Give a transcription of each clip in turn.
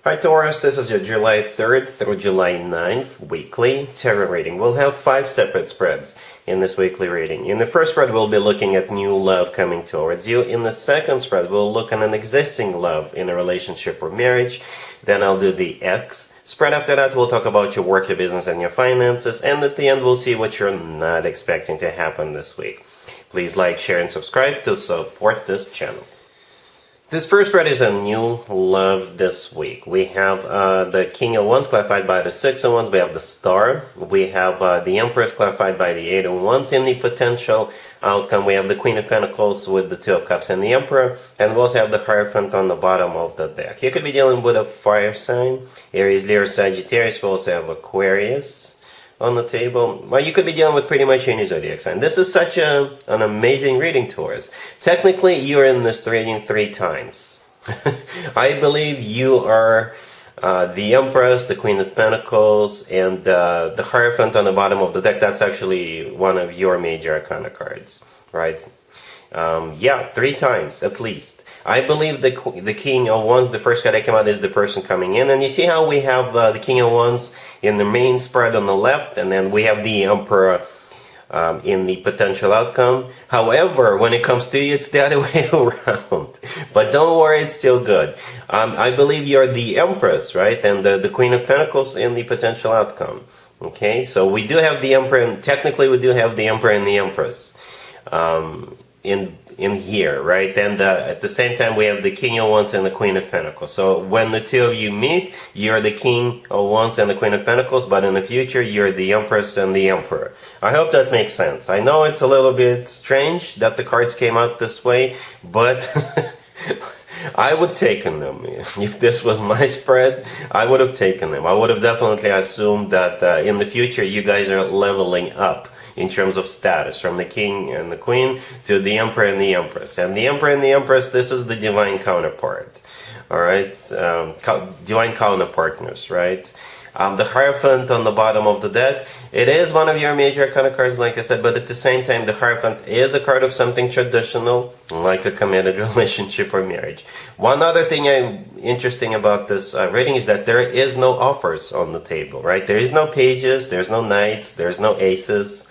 Hi Taurus, this is your July 3rd through July 9th weekly tarot reading. We'll have 5 separate spreads in this weekly reading. In the first spread, we'll be looking at new love coming towards you. In the second spread, we'll look at an existing love in a relationship or marriage. Then I'll do the X spread. After that, we'll talk about your work, your business, and your finances. And at the end, we'll see what you're not expecting to happen this week. Please like, share, and subscribe to support this channel. This first spread is a new love this week. We have the King of Wands clarified by the Six of Wands. We have the Star. We have the Empress clarified by the Eight of Wands. In the potential outcome, we have the Queen of Pentacles with the Two of Cups and the Emperor. And we also have the Hierophant on the bottom of the deck. You could be dealing with a fire sign, Aries, Leo, Sagittarius. We also have Aquarius on the table. Well, you could be dealing with pretty much any zodiac sign. This is such an amazing reading, Taurus. Technically, you're in this reading 3 times. I believe you are the Empress, the Queen of Pentacles, and the Hierophant on the bottom of the deck. That's actually one of your major arcana cards, right? Yeah, 3 times at least. I believe the King of Wands, the first card that came out, is the person coming in. And you see how we have the King of Wands in the main spread on the left, and then we have the Emperor in the potential outcome. However, when it comes to you, it's the other way around. But don't worry, it's still good. I believe you're the Empress, right? And the Queen of Pentacles in the potential outcome. Okay, so we do have the Emperor, and technically we do have the Emperor and the Empress in here, right? And at the same time, we have the King of Wands and the Queen of Pentacles. So when the two of you meet, you're the King of Wands and the Queen of Pentacles, but in the future, you're the Empress and the Emperor. I hope that makes sense. I know it's a little bit strange that the cards came out this way, but I would have taken them. If this was my spread, I would have taken them. I would have definitely assumed that in the future, you guys are leveling up in terms of status, from the King and the Queen to the Emperor and the Empress. And the Emperor and the Empress, this is the divine counterpart, all right? Divine counterpartners, right? The Hierophant on the bottom of the deck, it is one of your major arcana cards, like I said, but at the same time, the Hierophant is a card of something traditional, like a committed relationship or marriage. One other thing interesting about this reading is that there is no offers on the table, right? There is no pages, there's no knights, there's no aces.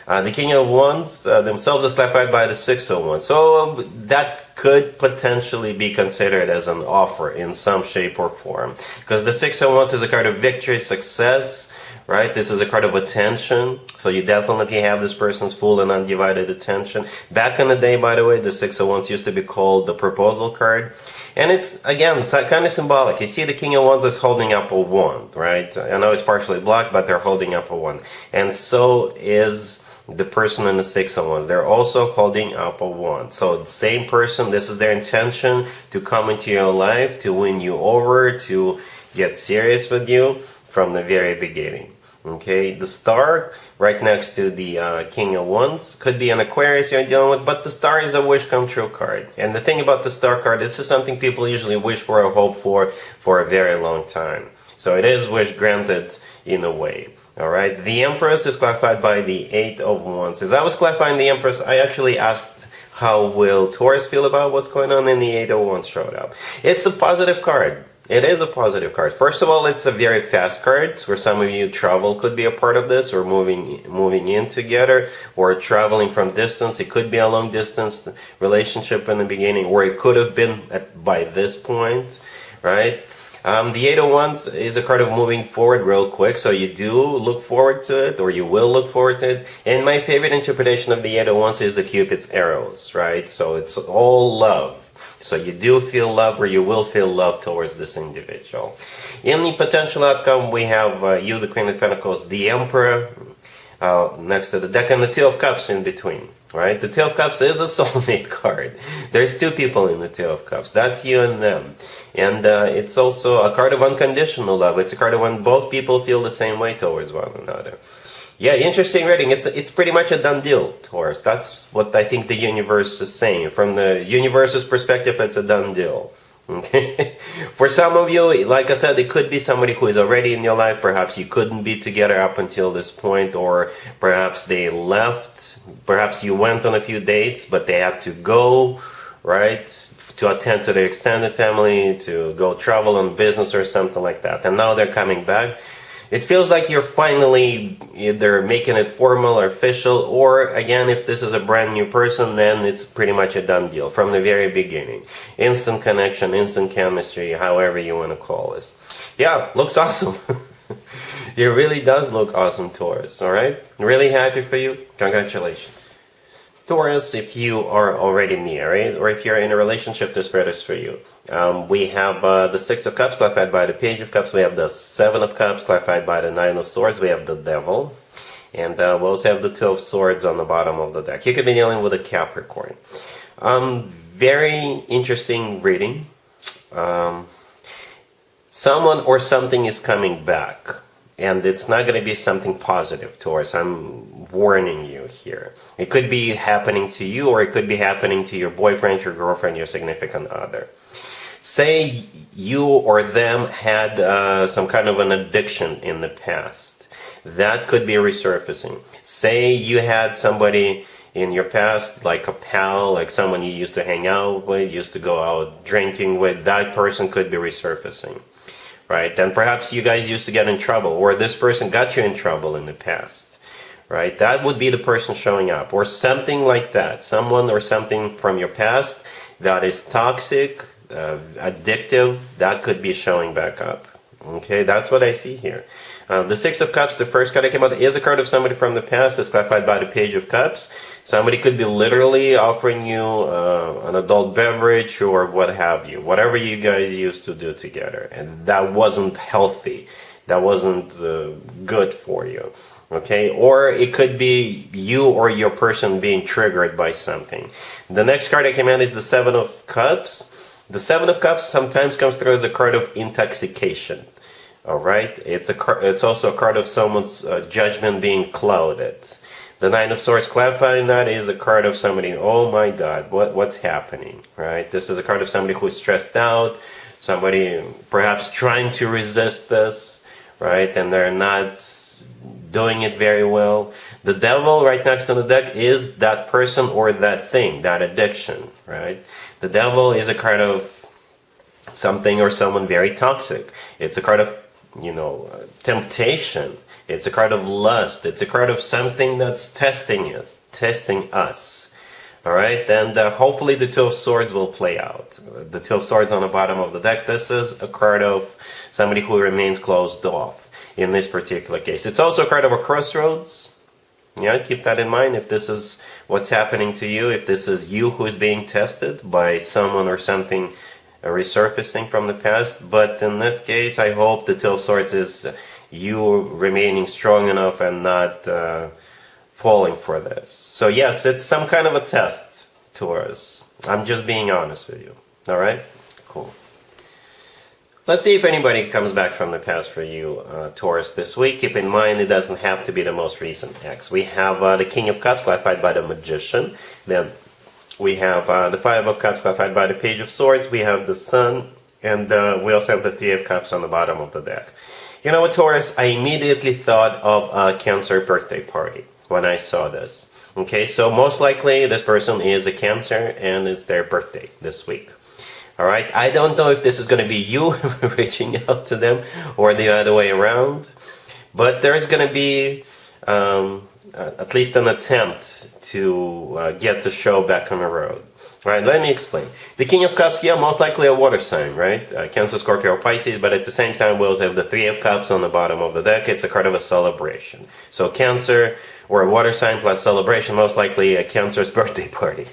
The King of Wands themselves is clarified by the Six of Wands. So that could potentially be considered as an offer in some shape or form. Because the Six of Wands is a card of victory, success, right? This is a card of attention. So you definitely have this person's full and undivided attention. Back in the day, by the way, the Six of Wands used to be called the proposal card. And it's, again, kind of symbolic. You see the King of Wands is holding up a wand, right? I know it's partially blocked, but they're holding up a wand. And so is the person in the Six of Wands. They're also holding up a wand. So the same person, this is their intention to come into your life, to win you over, to get serious with you from the very beginning. Okay, the Star right next to the King of Wands could be an Aquarius you're dealing with, but the Star is a wish come true card. And the thing about the Star card, this is something people usually wish for or hope for a very long time. So it is wish granted in a way. Alright, the Empress is clarified by the Eight of Wands. As I was clarifying the Empress, I actually asked how will Taurus feel about what's going on, and the Eight of Wands showed up. It's a positive card. It is a positive card. First of all, it's a very fast card. For some of you, travel could be a part of this, or moving in together, or traveling from distance. It could be a long distance relationship in the beginning, or it could have been by this point, right? The Eight of Wands is a card of moving forward real quick, so you do look forward to it, or you will look forward to it. And my favorite interpretation of the Eight of Wands is the Cupid's arrows, right? So it's all love. So you do feel love, or you will feel love towards this individual. In the potential outcome, we have you, the Queen of Pentacles, the Emperor next to the deck, and the Two of Cups in between. Right? The Two of Cups is a soulmate card. There's 2 people in the Two of Cups. That's you and them. And it's also a card of unconditional love. It's a card of when both people feel the same way towards one another. Yeah, interesting reading. It's pretty much a done deal, Taurus. That's what I think the universe is saying. From the universe's perspective, it's a done deal. Okay. For some of you, like I said, it could be somebody who is already in your life. Perhaps you couldn't be together up until this point, or perhaps they left. Perhaps you went on a few dates, but they had to go, right, to attend to their extended family, to go travel on business or something like that. And now they're coming back. It feels like you're finally either making it formal or official, or again, if this is a brand new person, then it's pretty much a done deal from the very beginning. Instant connection, instant chemistry, however you want to call this. Yeah, looks awesome. It really does look awesome, Taurus, alright? Really happy for you. Congratulations. Taurus, if you are already married, or if you're in a relationship, this spread is for you. We have the Six of Cups clarified by the Page of Cups. We have the Seven of Cups clarified by the Nine of Swords. We have the Devil. And we also have the Two of Swords on the bottom of the deck. You could be dealing with a Capricorn. Very interesting reading. Someone or something is coming back. And it's not going to be something positive, Taurus. I'm warning you here. It could be happening to you, or it could be happening to your boyfriend, your girlfriend, your significant other. Say you or them had some kind of an addiction in the past. That could be resurfacing. Say you had somebody in your past, like a pal, like someone you used to hang out with, used to go out drinking with. That person could be resurfacing. Right? And perhaps you guys used to get in trouble, or this person got you in trouble in the past. Right? That would be the person showing up, or something like that. Someone or something from your past that is toxic, addictive, that could be showing back up. Okay, that's what I see here. The Six of Cups, the first card that came out, is a card of somebody from the past. It's clarified by the Page of Cups. Somebody could be literally offering you an adult beverage or what have you. Whatever you guys used to do together. And that wasn't healthy. That wasn't good for you. Okay? Or it could be you or your person being triggered by something. The next card that came out is the Seven of Cups. The Seven of Cups sometimes comes through as a card of intoxication. Alright? It's also a card of someone's judgment being clouded. The Nine of Swords clarifying that is a card of somebody, oh my God, what's happening? Right? This is a card of somebody who's stressed out, somebody perhaps trying to resist this, right? And they're not doing it very well. The Devil right next to the deck is that person or that thing, that addiction, right? The Devil is a card of something or someone very toxic. It's a card of, temptation. It's a card of lust. It's a card of something that's testing us. All right, and hopefully the Two of Swords will play out. The Two of Swords on the bottom of the deck. This is a card of somebody who remains closed off in this particular case. It's also a card of a crossroads. Yeah, keep that in mind. If this is what's happening to you, if this is you who is being tested by someone or something resurfacing from the past. But in this case, I hope the Two of Swords is you remaining strong enough and not falling for this. So yes, it's some kind of a test, Taurus. I'm just being honest with you. Alright? Cool. Let's see if anybody comes back from the past for you, Taurus, this week. Keep in mind, it doesn't have to be the most recent ex. We have the King of Cups, clarified by the Magician. Then we have the Five of Cups, clarified by the Page of Swords. We have the Sun. And we also have the Three of Cups on the bottom of the deck. You know what, Taurus? I immediately thought of a Cancer birthday party when I saw this. Okay, so most likely this person is a Cancer and it's their birthday this week. Alright, I don't know if this is going to be you reaching out to them or the other way around. But there's going to be at least an attempt to get the show back on the road. Right, let me explain. The King of Cups, yeah, most likely a water sign, right? Cancer, Scorpio, or Pisces, but at the same time we also have the Three of Cups on the bottom of the deck. It's a card of a celebration. So Cancer, or a water sign plus celebration, most likely a Cancer's birthday party.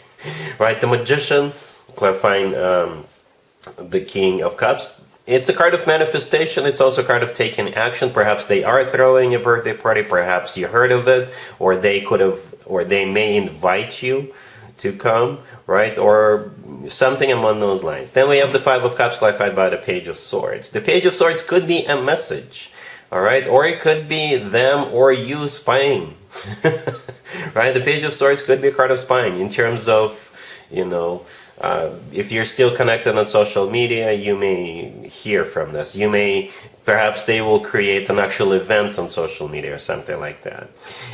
Right, the Magician, clarifying the King of Cups. It's a card of manifestation. It's also a card of taking action. Perhaps they are throwing a birthday party. Perhaps you heard of it, or they could have, or they may invite you to come, right? Or something among those lines. Then we have the Five of Cups, clarified by the Page of Swords. The Page of Swords could be a message, all right? Or it could be them or you spying, right? The Page of Swords could be a card of spying in terms of, if you're still connected on social media, you may hear from this. You may, perhaps they will create an actual event on social media or something like that.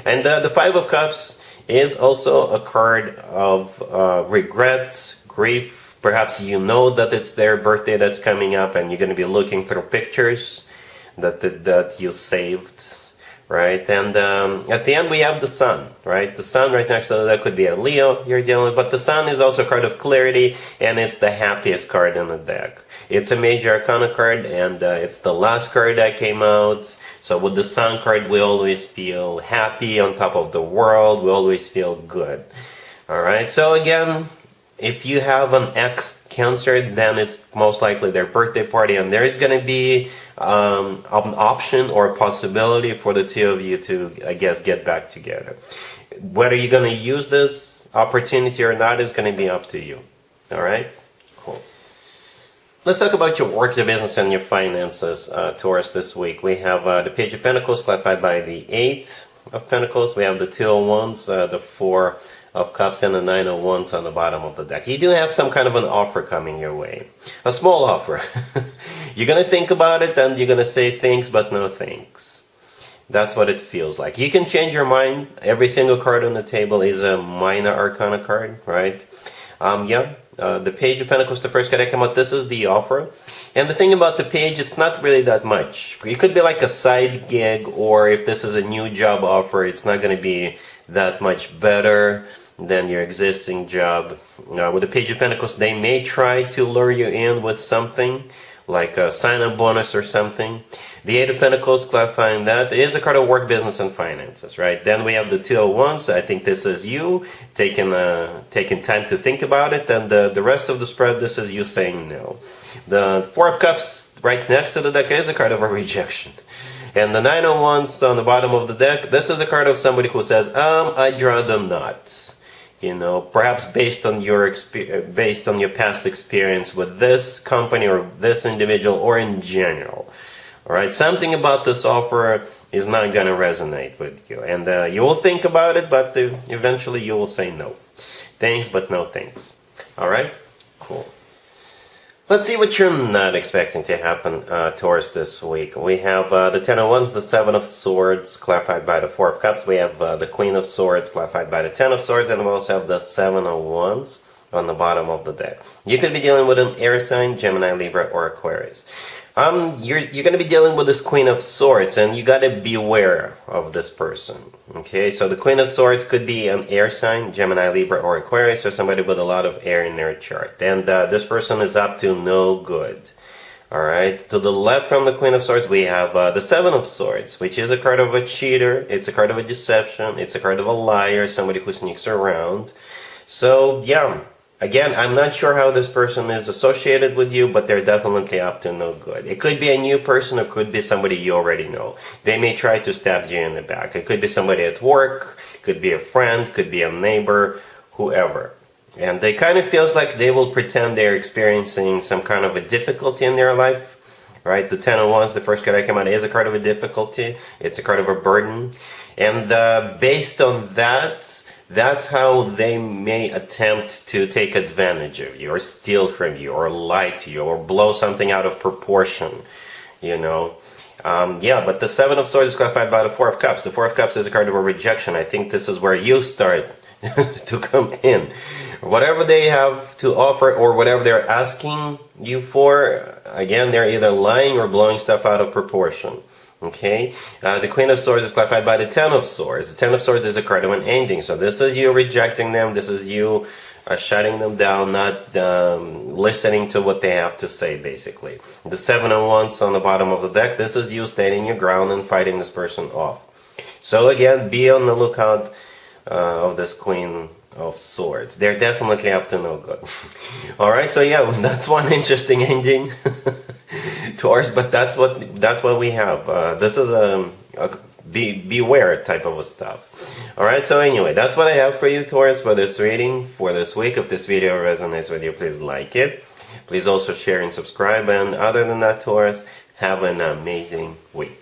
And the Five of Cups is also a card of regret, grief, Perhaps you know that it's their birthday that's coming up, and you're going to be looking through pictures that you saved, right? And at the end we have the sun, right? The sun right next to that could be a Leo you're dealing with, but the sun is also a card of clarity, and it's the happiest card in the deck. It's a major arcana card, and it's the last card that came out. So with the sun card, we always feel happy, on top of the world. We always feel good. All right. So again, if you have an ex-Cancer, then it's most likely their birthday party, and there's going to be an option or a possibility for the two of you to, I guess, get back together. Whether you're going to use this opportunity or not is going to be up to you. All right? Cool. Let's talk about your work, your business, and your finances, Taurus, this week. We have the Page of Pentacles clarified by the Eight of Pentacles. We have the Two of Wands, the Four of Cups, and the Nine of Wands on the bottom of the deck. You do have some kind of an offer coming your way. A small offer. You're going to think about it, and you're going to say thanks, but no thanks. That's what it feels like. You can change your mind. Every single card on the table is a minor arcana card, right? The Page of Pentacles, the first card that came out, this is the offer. And the thing about the page, it's not really that much. It could be like a side gig, or if this is a new job offer, it's not going to be that much better than your existing job. With the Page of Pentacles, they may try to lure you in with something, like a sign-up bonus or something. The Eight of Pentacles, clarifying that, is a card of work, business, and finances, right? Then we have the Two of Wands. I think this is you taking time to think about it, and the rest of the spread, this is you saying no. The Four of Cups right next to the deck is a card of a rejection. And the Nine of Wands on the bottom of the deck, this is a card of somebody who says, I'd rather not. You know, perhaps based on your past experience with this company or this individual, or in general. All right, something about this offer is not going to resonate with you, and you will think about it, but eventually you will say no. Thanks, but no thanks. All right, cool. Let's see what you're not expecting to happen, Taurus, this week. We have the Ten of Wands, the Seven of Swords, clarified by the Four of Cups. We have the Queen of Swords, clarified by the Ten of Swords, and we also have the Seven of Wands on the bottom of the deck. You could be dealing with an air sign, Gemini, Libra, or Aquarius. You're going to be dealing with this Queen of Swords, and you got to beware of this person. Okay, so the Queen of Swords could be an air sign, Gemini, Libra, or Aquarius, or somebody with a lot of air in their chart. And this person is up to no good. All right, to the left from the Queen of Swords, we have the Seven of Swords, which is a card of a cheater. It's a card of a deception. It's a card of a liar, somebody who sneaks around. So, yeah. Again, I'm not sure how this person is associated with you, but they're definitely up to no good. It could be a new person, or could be somebody you already know. They may try to stab you in the back. It could be somebody at work, could be a friend, could be a neighbor, whoever. And it kind of feels like they will pretend they're experiencing some kind of a difficulty in their life, right? The Ten of Wands, the first card I came out, is a card of a difficulty. It's a card of a burden. And based on that, that's how they may attempt to take advantage of you, or steal from you, or lie to you, or blow something out of proportion, you know. But the Seven of Swords is clarified by the Four of Cups. The Four of Cups is a card of a rejection. I think this is where you start to come in. Whatever they have to offer, or whatever they're asking you for, again, they're either lying or blowing stuff out of proportion. Okay, the Queen of Swords is clarified by the Ten of Swords. The Ten of Swords is a card of an ending. So this is you rejecting them. This is you shutting them down, not listening to what they have to say, basically. The Seven of Wands on the bottom of the deck, this is you standing your ground and fighting this person off. So again, be on the lookout of this Queen of Swords. They're definitely up to no good. Alright, so yeah, that's one interesting ending. Taurus, but that's what we have. This is a beware type of a stuff. Alright, so anyway, that's what I have for you, Taurus, for this reading for this week. If this video resonates with you, please like it. Please also share and subscribe. And other than that, Taurus, have an amazing week.